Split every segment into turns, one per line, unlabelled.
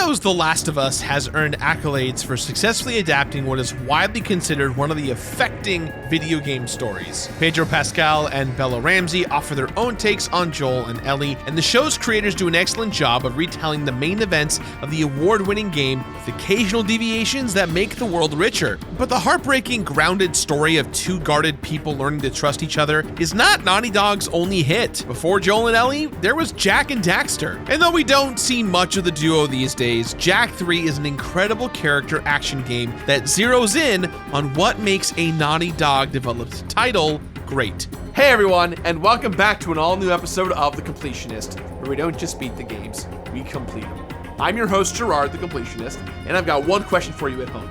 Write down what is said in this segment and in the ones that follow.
Nintendo's The Last of Us has earned accolades for successfully adapting what is widely considered one of the affecting video game stories. Pedro Pascal and Bella Ramsey offer their own takes on Joel and Ellie, and the show's creators do an excellent job of retelling the main events of the award-winning game with occasional deviations that make the world richer. But the heartbreaking, grounded story of two guarded people learning to trust each other is not Naughty Dog's only hit. Before Joel and Ellie, there was Jak and Daxter. And though we don't see much of the duo these days, Jak 3 is an incredible character action game that zeroes in on what makes a Naughty Dog developed title great.
Hey everyone, and welcome back to an all-new episode of The Completionist, where we don't just beat the games, we complete them. I'm your host, Gerard, The Completionist, and I've got one question for you at home.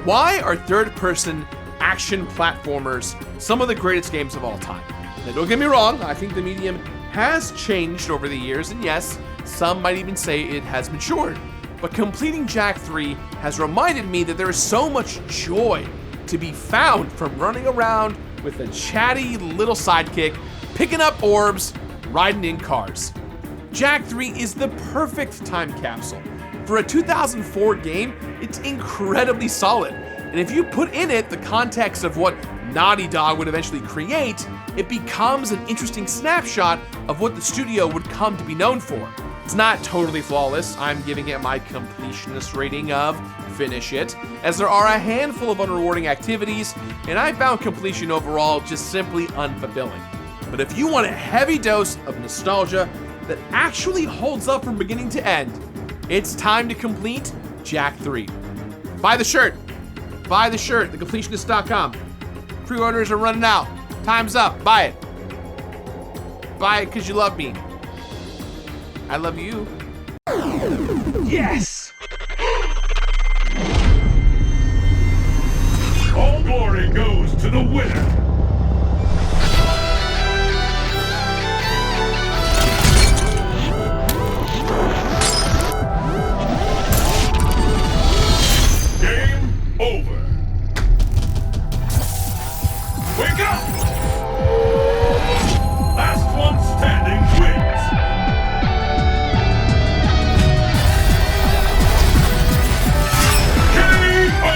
Why are third-person action platformers some of the greatest games of all time? Now, don't get me wrong, I think the medium has changed over the years, and yes, some might even say it has matured. But completing Jak 3 has reminded me that there is so much joy to be found from running around with a chatty little sidekick, picking up orbs, riding in cars. Jak 3 is the perfect time capsule. For a 2004 game, it's incredibly solid. And if you put in it the context of what Naughty Dog would eventually create, it becomes an interesting snapshot of what the studio would come to be known for. It's not totally flawless. I'm giving it my completionist rating of finish it, as there are a handful of unrewarding activities, and I found completion overall just simply unfulfilling. But if you want a heavy dose of nostalgia that actually holds up from beginning to end, it's time to complete Jak 3. Buy the shirt, thecompletionist.com. Pre-orders are running out. Time's up. Buy it. Buy it because you love me. I love you.
Yes! All glory goes to the winner. Game over. Wake up! Last one standing wins. K.O.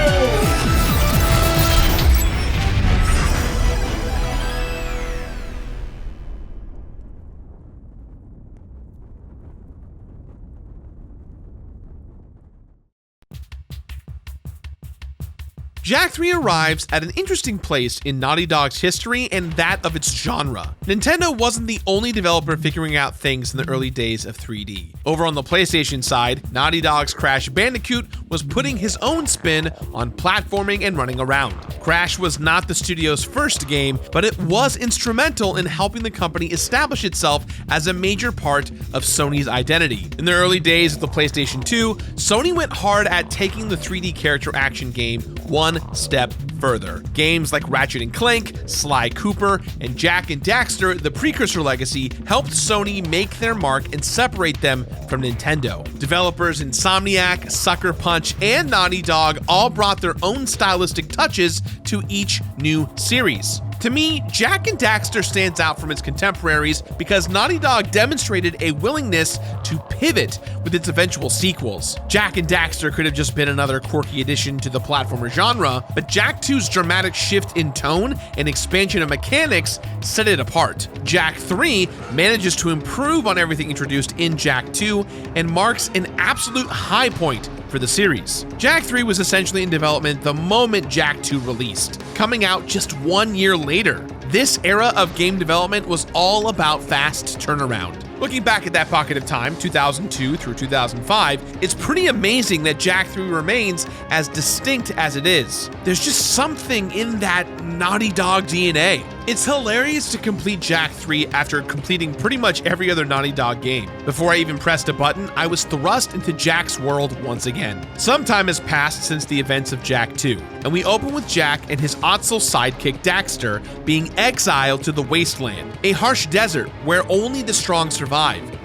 Jak 3 arrives at an interesting place in Naughty Dog's history and that of its genre. Nintendo wasn't the only developer figuring out things in the early days of 3D. Over on the PlayStation side, Naughty Dog's Crash Bandicoot was putting his own spin on platforming and running around. Crash was not the studio's first game, but it was instrumental in helping the company establish itself as a major part of Sony's identity. In the early days of the PlayStation 2, Sony went hard at taking the 3D character action game one step further. Games like Ratchet & Clank, Sly Cooper, and Jak and Daxter, the Precursor Legacy, helped Sony make their mark and separate them from Nintendo. Developers Insomniac, Sucker Punch, and Naughty Dog all brought their own stylistic touches to each new series. To me, Jak and Daxter stands out from its contemporaries because Naughty Dog demonstrated a willingness to pivot with its eventual sequels. Jak and Daxter could have just been another quirky addition to the platformer genre, but Jak 2's dramatic shift in tone and expansion of mechanics set it apart. Jak 3 manages to improve on everything introduced in Jak 2 and marks an absolute high point for the series. Jak 3 was essentially in development the moment Jak 2 released, coming out just 1 year later. This era of game development was all about fast turnaround. Looking back at that pocket of time, 2002 through 2005, it's pretty amazing that Jak 3 remains as distinct as it is. There's just something in that Naughty Dog DNA. It's hilarious to complete Jak 3 after completing pretty much every other Naughty Dog game. Before I even pressed a button, I was thrust into Jak's world once again. Some time has passed since the events of Jak 2, and we open with Jak and his Ottsel sidekick Daxter being exiled to the Wasteland, a harsh desert where only the strong survive.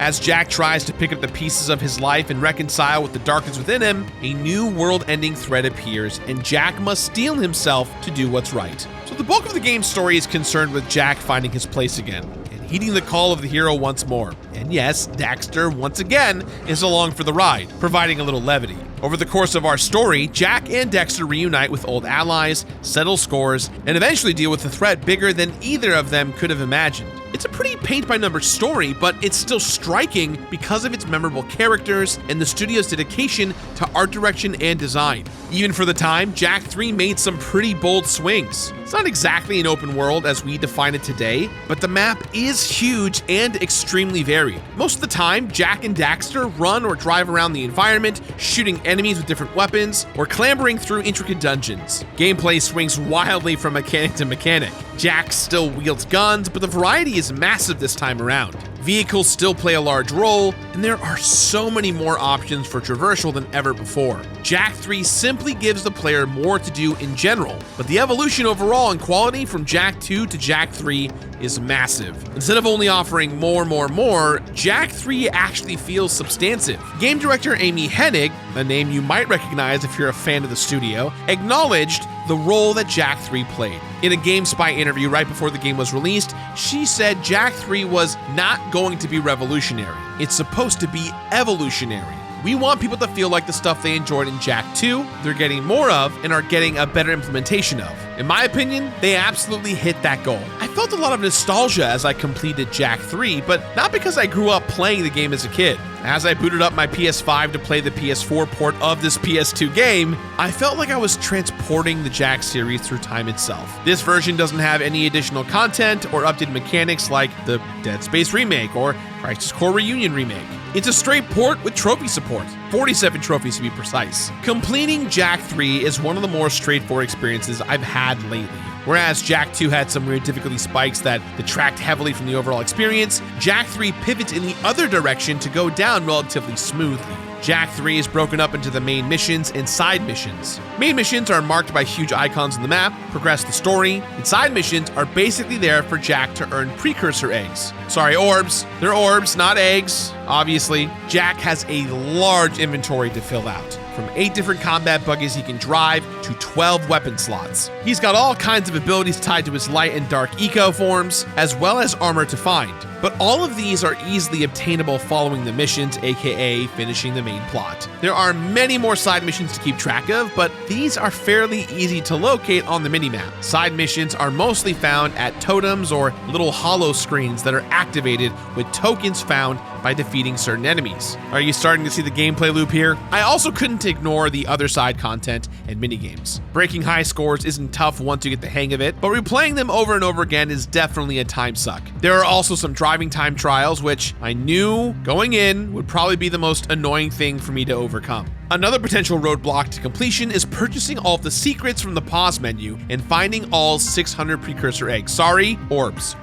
As Jak tries to pick up the pieces of his life and reconcile with the darkness within him, a new world-ending threat appears, and Jak must steel himself to do what's right. So the bulk of the game's story is concerned with Jak finding his place again, and heeding the call of the hero once more. And yes, Daxter, once again, is along for the ride, providing a little levity. Over the course of our story, Jack and Daxter reunite with old allies, settle scores, and eventually deal with a threat bigger than either of them could have imagined. It's a pretty paint-by-numbers story, but it's still striking because of its memorable characters and the studio's dedication to art direction and design. Even for the time, Jak 3 made some pretty bold swings. It's not exactly an open world as we define it today, but the map is huge and extremely varied. Most of the time, Jak and Daxter run or drive around the environment, shooting enemies with different weapons, or clambering through intricate dungeons. Gameplay swings wildly from mechanic to mechanic. Jak still wields guns, but the variety is massive this time around. Vehicles still play a large role, and there are so many more options for traversal than ever before. Jak 3 simply gives the player more to do in general, but the evolution overall in quality from Jak 2 to Jak 3 is massive. Instead of only offering more, Jak 3 actually feels substantive. Game director Amy Hennig, a name you might recognize if you're a fan of the studio, acknowledged the role that Jak 3 played. In a GameSpy interview right before the game was released, she said Jak 3 was not going to be revolutionary. It's supposed to be evolutionary. We want people to feel like the stuff they enjoyed in Jak 2, they're getting more of and are getting a better implementation of. In my opinion, they absolutely hit that goal. I felt a lot of nostalgia as I completed Jak 3, but not because I grew up playing the game as a kid. As I booted up my PS5 to play the PS4 port of this PS2 game, I felt like I was transporting the Jak series through time itself. This version doesn't have any additional content or updated mechanics like the Dead Space remake or Crisis Core Reunion remake. It's a straight port with trophy support, 47 trophies to be precise. Completing Jak 3 is one of the more straightforward experiences I've had lately. Whereas Jak 2 had some weird difficulty spikes that detract heavily from the overall experience, Jak 3 pivots in the other direction to go down relatively smoothly. Jak 3 is broken up into the main missions and side missions. Main missions are marked by huge icons on the map, progress the story, and side missions are basically there for Jak to earn precursor eggs. Sorry, orbs. They're orbs, not eggs, obviously. Jak has a large inventory to fill out, from 8 different combat buggies he can drive to 12 weapon slots. He's got all kinds of abilities tied to his light and dark eco forms, as well as armor to find. But all of these are easily obtainable following the missions, aka finishing the main plot. There are many more side missions to keep track of, but these are fairly easy to locate on the minimap. Side missions are mostly found at totems or little hollow screens that are activated with tokens found by defeating certain enemies. Are you starting to see the gameplay loop here? I also couldn't ignore the other side content and minigames. Breaking high scores isn't tough once you get the hang of it, but replaying them over and over again is definitely a time suck. There are also some driving time trials, which I knew going in would probably be the most annoying thing for me to overcome. Another potential roadblock to completion is purchasing all of the secrets from the pause menu and finding all 600 precursor eggs. Sorry, orbs.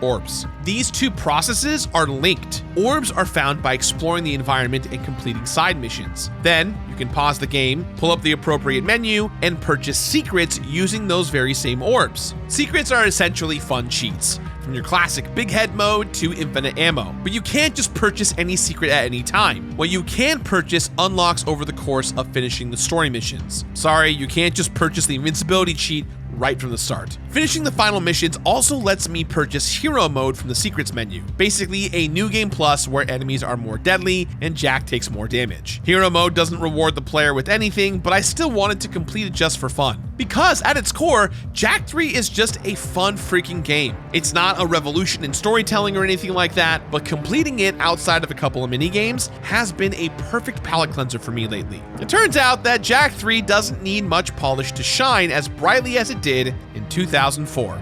These two processes are linked. Orbs are found by exploring the environment and completing side missions. Then, you can pause the game, pull up the appropriate menu, and purchase secrets using those very same orbs. Secrets are essentially fun cheats, from your classic big head mode to infinite ammo. But you can't just purchase any secret at any time. What you can purchase unlocks over the course of finishing the story missions. Sorry, you can't just purchase the invincibility cheat right from the start. Finishing the final missions also lets me purchase hero mode from the secrets menu. Basically a new game plus where enemies are more deadly and Jak takes more damage. Hero mode doesn't reward the player with anything, but I still wanted to complete it just for fun. Because at its core, Jak 3 is just a fun freaking game. It's not a revolution in storytelling or anything like that, but completing it outside of a couple of mini games has been a perfect palate cleanser for me lately. It turns out that Jak 3 doesn't need much polish to shine as brightly as it did in 2004.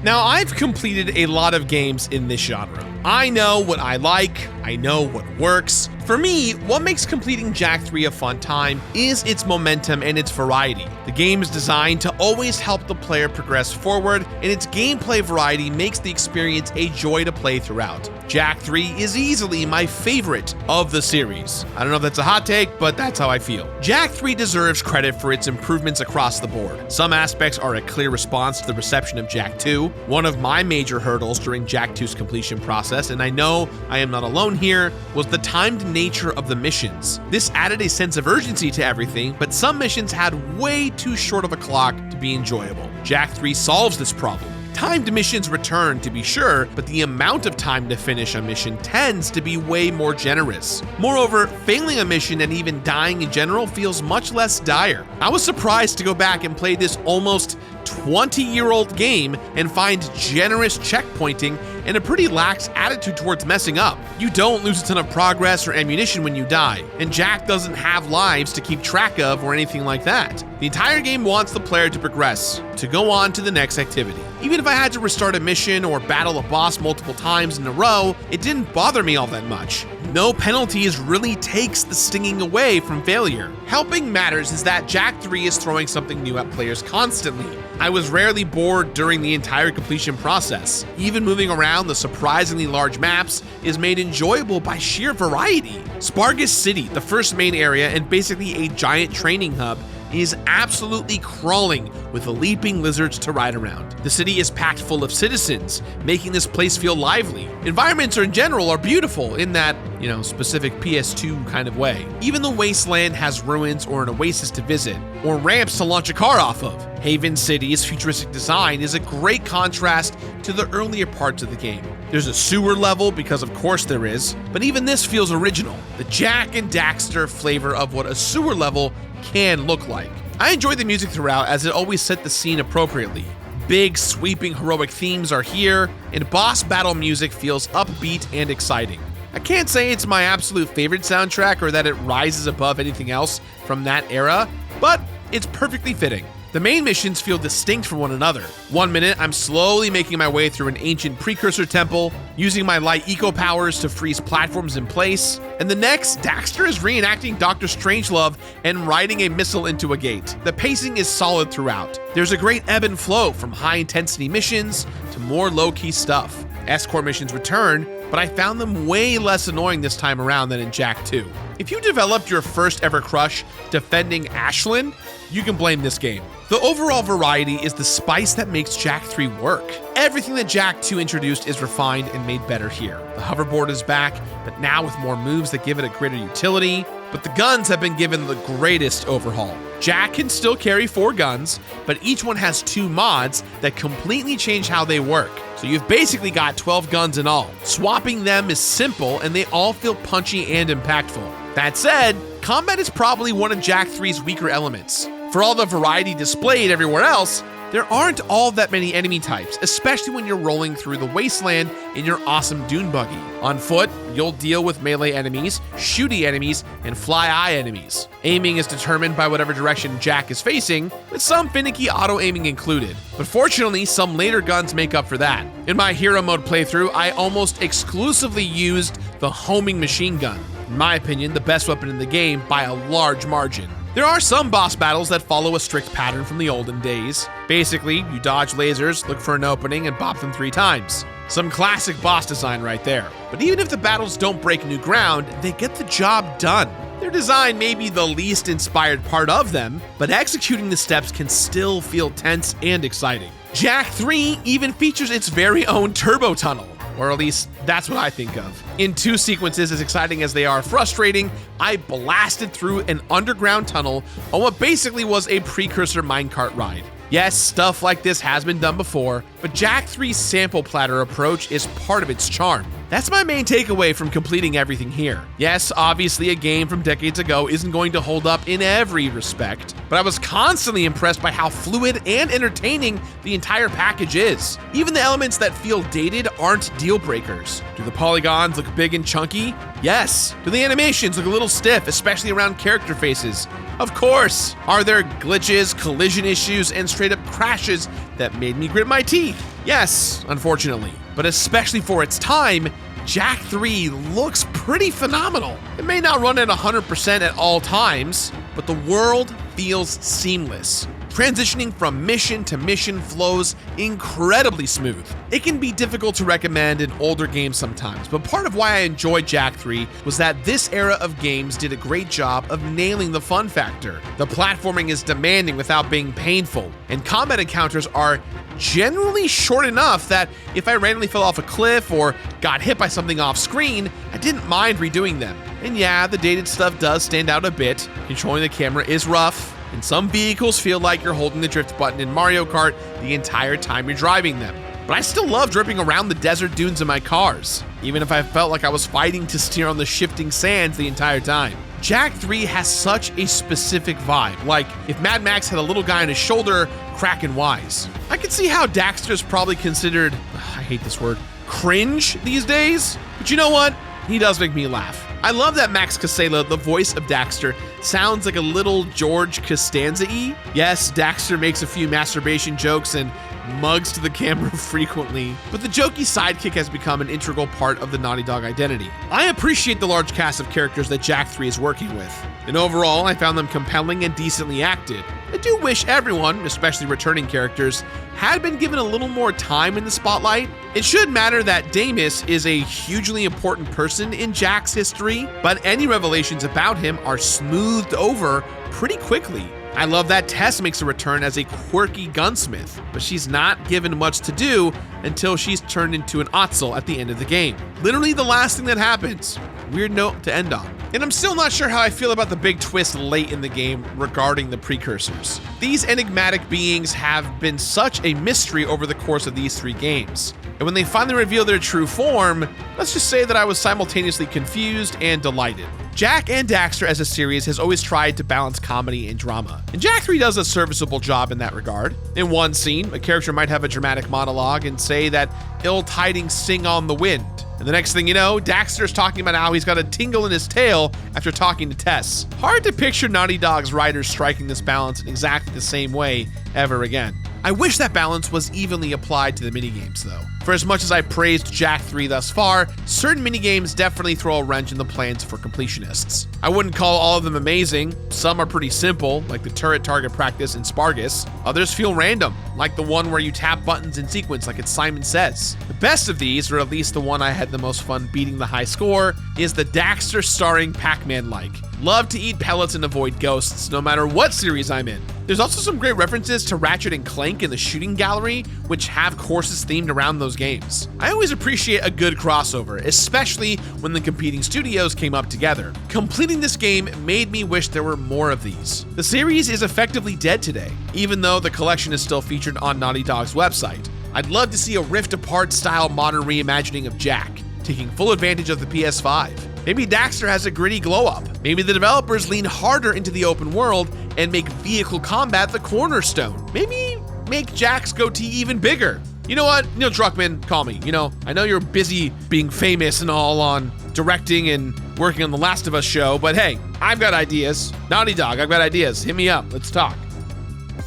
Now, I've completed a lot of games in this genre. I know what I like, I know what works. For me, what makes completing Jak 3 a fun time is its momentum and its variety. The game is designed to always help the player progress forward, and its gameplay variety makes the experience a joy to play throughout. Jak 3 is easily my favorite of the series. I don't know if that's a hot take, but that's how I feel. Jak 3 deserves credit for its improvements across the board. Some aspects are a clear response to the reception of Jak 2. One of my major hurdles during Jak 2's completion process, and I know I am not alone here, was the timed nature of the missions. This added a sense of urgency to everything, but some missions had way too short of a clock to be enjoyable. Jak 3 solves this problem. Timed missions return, to be sure, but the amount of time to finish a mission tends to be way more generous. Moreover, failing a mission and even dying in general feels much less dire. I was surprised to go back and play this almost 20-year-old game and find generous checkpointing and a pretty lax attitude towards messing up. You don't lose a ton of progress or ammunition when you die, and Jack doesn't have lives to keep track of or anything like that. The entire game wants the player to progress, to go on to the next activity. Even if I had to restart a mission or battle a boss multiple times in a row, it didn't bother me all that much. No penalties really takes the stinging away from failure. Helping matters is that Jack 3 is throwing something new at players constantly. I was rarely bored during the entire completion process. Even moving around the surprisingly large maps is made enjoyable by sheer variety. Spargus City, the first main area and basically a giant training hub, is absolutely crawling with leaping lizards to ride around. The city is packed full of citizens, making this place feel lively. Environments in general are beautiful in that, specific PS2 kind of way. Even the Wasteland has ruins or an oasis to visit, or ramps to launch a car off of. Haven City's futuristic design is a great contrast to the earlier parts of the game. There's a sewer level, because of course there is, but even this feels original. The Jack and Daxter flavor of what a sewer level can look like. I enjoy the music throughout as it always set the scene appropriately. Big, sweeping, heroic themes are here, and boss battle music feels upbeat and exciting. I can't say it's my absolute favorite soundtrack or that it rises above anything else from that era, but it's perfectly fitting. The main missions feel distinct from one another. 1 minute, I'm slowly making my way through an ancient precursor temple, using my light eco powers to freeze platforms in place, and the next, Daxter is reenacting Dr. Strangelove and riding a missile into a gate. The pacing is solid throughout. There's a great ebb and flow from high-intensity missions to more low-key stuff. Escort missions return, but I found them way less annoying this time around than in Jack 2. If you developed your first ever crush defending Ashland, you can blame this game. The overall variety is the spice that makes Jack 3 work. Everything that Jack 2 introduced is refined and made better here. The hoverboard is back, but now with more moves that give it a greater utility. But the guns have been given the greatest overhaul. Jack can still carry 4 guns, but each one has 2 mods that completely change how they work. So you've basically got 12 guns in all. Swapping them is simple and they all feel punchy and impactful. That said, combat is probably one of Jack 3's weaker elements. For all the variety displayed everywhere else, there aren't all that many enemy types, especially when you're rolling through the Wasteland in your awesome dune buggy. On foot, you'll deal with melee enemies, shooty enemies, and fly-eye enemies. Aiming is determined by whatever direction Jack is facing, with some finicky auto-aiming included. But fortunately, some later guns make up for that. In my hero mode playthrough, I almost exclusively used the homing machine gun. In my opinion, the best weapon in the game by a large margin. There are some boss battles that follow a strict pattern from the olden days. Basically, you dodge lasers, look for an opening, and bop them 3 times. Some classic boss design right there. But even if the battles don't break new ground, they get the job done. Their design may be the least inspired part of them, but executing the steps can still feel tense and exciting. Jack 3 even features its very own turbo tunnel. Or at least, that's what I think of. In 2 sequences, as exciting as they are frustrating, I blasted through an underground tunnel on what basically was a precursor minecart ride. Yes, stuff like this has been done before, but Jack 3's sample platter approach is part of its charm. That's my main takeaway from completing everything here. Yes, obviously a game from decades ago isn't going to hold up in every respect, but I was constantly impressed by how fluid and entertaining the entire package is. Even the elements that feel dated aren't deal breakers. Do the polygons look big and chunky? Yes. Do the animations look a little stiff, especially around character faces? Of course. Are there glitches, collision issues, and straight up crashes that made me grit my teeth? Yes, unfortunately. But especially for its time, Jack 3 looks pretty phenomenal. It may not run at 100% at all times, but the world feels seamless. Transitioning from mission to mission flows incredibly smooth. It can be difficult to recommend in older games sometimes, but part of why I enjoyed Jack 3 was that this era of games did a great job of nailing the fun factor. The platforming is demanding without being painful, and combat encounters are generally short enough that if I randomly fell off a cliff or got hit by something off screen, I didn't mind redoing them. And yeah, the dated stuff does stand out a bit. Controlling the camera is rough, and some vehicles feel like you're holding the drift button in Mario Kart the entire time you're driving them. but I still loved ripping around the desert dunes in my cars, even if I felt like I was fighting to steer on the shifting sands the entire time. Jak 3 has such a specific vibe, like if Mad Max had a little guy on his shoulder, cracking wise. I can see how Daxter is probably considered, I hate this word, cringe these days, but you know what? He does make me laugh. I love that Max Casella, the voice of Daxter, sounds like a little George Costanza-y. Yes, Daxter makes a few masturbation jokes and mugs to the camera frequently, but the jokey sidekick has become an integral part of the Naughty Dog identity. I appreciate the large cast of characters that Jak 3 is working with, and overall, I found them compelling and decently acted. I do wish everyone, especially returning characters, had been given a little more time in the spotlight. It should matter that Damus is a hugely important person in Jak's history, but any revelations about him are smoothed over pretty quickly. I love that Tess makes a return as a quirky gunsmith, but she's not given much to do until she's turned into an Otzel at the end of the game. Literally the last thing that happens. Weird note to end on. And I'm still not sure how I feel about the big twist late in the game regarding the Precursors. These enigmatic beings have been such a mystery over the course of these 3 games. And when they finally reveal their true form, let's just say that I was simultaneously confused and delighted. Jak and Daxter as a series has always tried to balance comedy and drama, and Jak 3 does a serviceable job in that regard. In one scene, a character might have a dramatic monologue and say that ill tidings sing on the wind. And the next thing you know, Daxter's talking about how he's got a tingle in his tail after talking to Tess. Hard to picture Naughty Dog's writers striking this balance in exactly the same way ever again. I wish that balance was evenly applied to the minigames though. For as much as I praised Jak 3 thus far, certain minigames definitely throw a wrench in the plans for completionists. I wouldn't call all of them amazing. Some are pretty simple, like the turret target practice in Spargus. Others feel random, like the one where you tap buttons in sequence like it's Simon Says. The best of these, or at least the one I had the most fun beating the high score, is the Daxter starring Pac-Man-like. Love to eat pellets and avoid ghosts, no matter what series I'm in. There's also some great references to Ratchet and Clank in the shooting gallery, which have courses themed around those games. I always appreciate a good crossover, especially when the competing studios came up together. Completing this game made me wish there were more of these. The series is effectively dead today, even though the collection is still featured on Naughty Dog's website. I'd love to see a Rift Apart style modern reimagining of Jak, taking full advantage of the PS5. Maybe Daxter has a gritty glow-up. Maybe the developers lean harder into the open world and make vehicle combat the cornerstone. Maybe make Jak's goatee even bigger. You know what? Neil Druckmann, call me. You know, I know you're busy being famous and all on directing and working on the Last of Us show, but hey, I've got ideas. Naughty Dog, I've got ideas. Hit me up. Let's talk.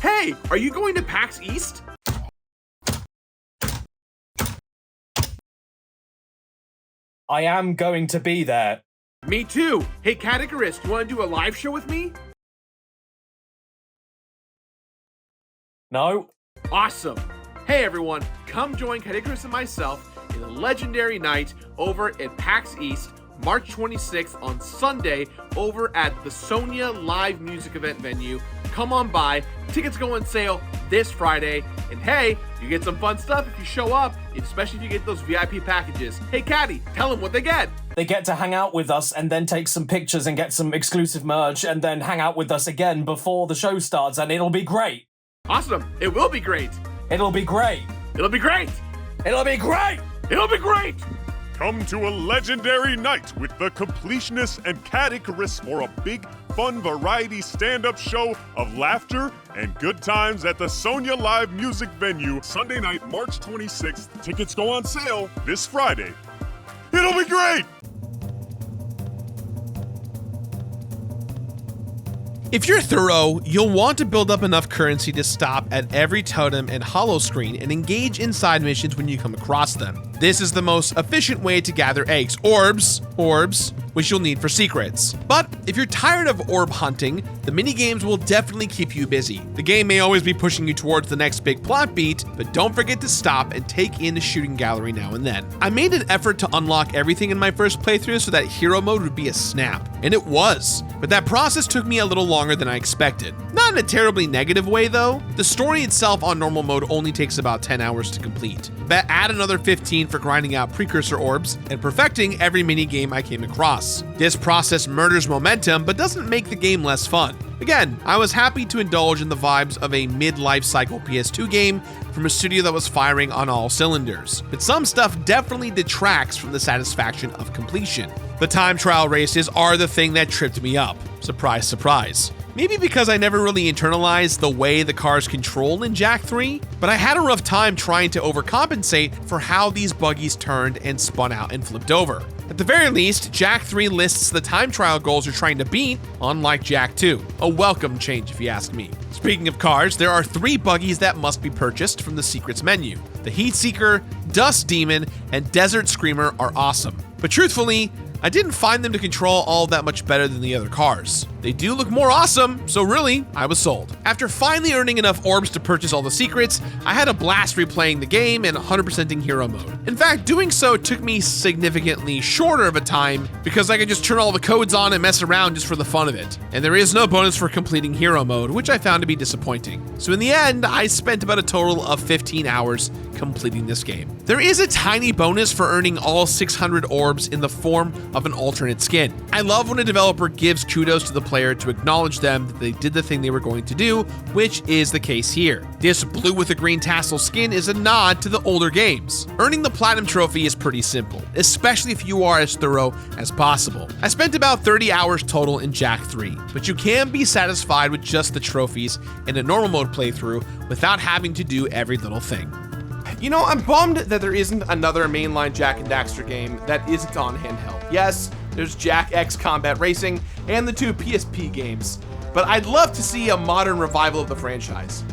Hey, are you going to PAX East?
I am going to be there.
Me too. Hey, Categoist, you want to do a live show with me?
No?
Awesome. Hey everyone, come join Categoist and myself in a legendary night over at PAX East, March 26th on Sunday over at the Sonia Live Music Event venue. Come on by. Tickets go on sale this Friday. And hey, you get some fun stuff if you show up, especially if you get those VIP packages. Hey, Caddy, tell them what they get.
They get to hang out with us and then take some pictures and get some exclusive merch and then hang out with us again before the show starts, and it'll be great.
Awesome. It will be great.
It'll be great.
It'll be great.
It'll be great.
It'll be great.
Come to a legendary night with the Completionist and Categoist for a big, fun variety stand-up show of laughter and good times at the Sonia Live Music venue, Sunday night, March 26th. Tickets go on sale this Friday. It'll be great!
If you're thorough, you'll want to build up enough currency to stop at every totem and hollow screen and engage in side missions when you come across them. This is the most efficient way to gather eggs, orbs, which you'll need for secrets. But if you're tired of orb hunting, the minigames will definitely keep you busy. The game may always be pushing you towards the next big plot beat, but don't forget to stop and take in the shooting gallery now and then. I made an effort to unlock everything in my first playthrough so that hero mode would be a snap, and it was. But that process took me a little longer than I expected. Not in a terribly negative way though. The story itself on normal mode only takes about 10 hours to complete. But add another 15 for grinding out Precursor Orbs and perfecting every minigame I came across. This process murders momentum but doesn't make the game less fun. Again, I was happy to indulge in the vibes of a mid-life cycle PS2 game from a studio that was firing on all cylinders. But some stuff definitely detracts from the satisfaction of completion. The time trial races are the thing that tripped me up. Surprise, surprise. Maybe because I never really internalized the way the cars control in Jak 3, but I had a rough time trying to overcompensate for how these buggies turned and spun out and flipped over. At the very least, Jak 3 lists the time trial goals you're trying to beat, unlike Jak 2. A welcome change if you ask me. Speaking of cars, there are 3 buggies that must be purchased from the secrets menu. The Heat Seeker, Dust Demon, and Desert Screamer are awesome. But truthfully, I didn't find them to control all that much better than the other cars. They do look more awesome, so really, I was sold. After finally earning enough orbs to purchase all the secrets, I had a blast replaying the game and 100%ing hero mode. In fact, doing so took me significantly shorter of a time because I could just turn all the codes on and mess around just for the fun of it. And there is no bonus for completing hero mode, which I found to be disappointing. So in the end, I spent about a total of 15 hours completing this game. There is a tiny bonus for earning all 600 orbs in the form of an alternate skin. I love when a developer gives kudos to the player to acknowledge them that they did the thing they were going to do, which is the case here. This blue with a green tassel skin is a nod to the older games. Earning the platinum trophy is pretty simple, especially if you are as thorough as possible. I spent about 30 hours total in Jak 3, but you can be satisfied with just the trophies in a normal mode playthrough without having to do every little thing.
You know, I'm bummed that there isn't another mainline Jak and Daxter game that isn't on handheld. Yes, there's Jak X Combat Racing and the 2 PSP games, but I'd love to see a modern revival of the franchise.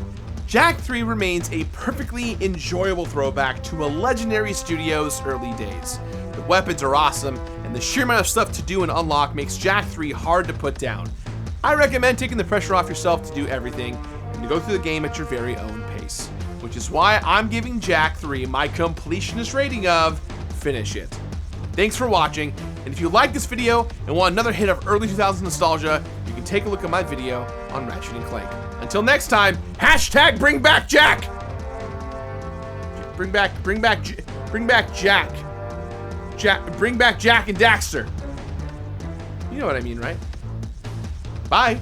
Jak 3 remains a perfectly enjoyable throwback to a legendary studio's early days. The weapons are awesome, and the sheer amount of stuff to do and unlock makes Jak 3 hard to put down. I recommend taking the pressure off yourself to do everything and to go through the game at your very own pace, which is why I'm giving Jak 3 my completionist rating of finish it. Thanks for watching, and if you like this video and want another hit of early 2000s nostalgia, you can take a look at my video on Ratchet & Clank. Until next time, hashtag bring back Jak! Bring back Jak. Bring back Jak and Daxter. You know what I mean, right? Bye.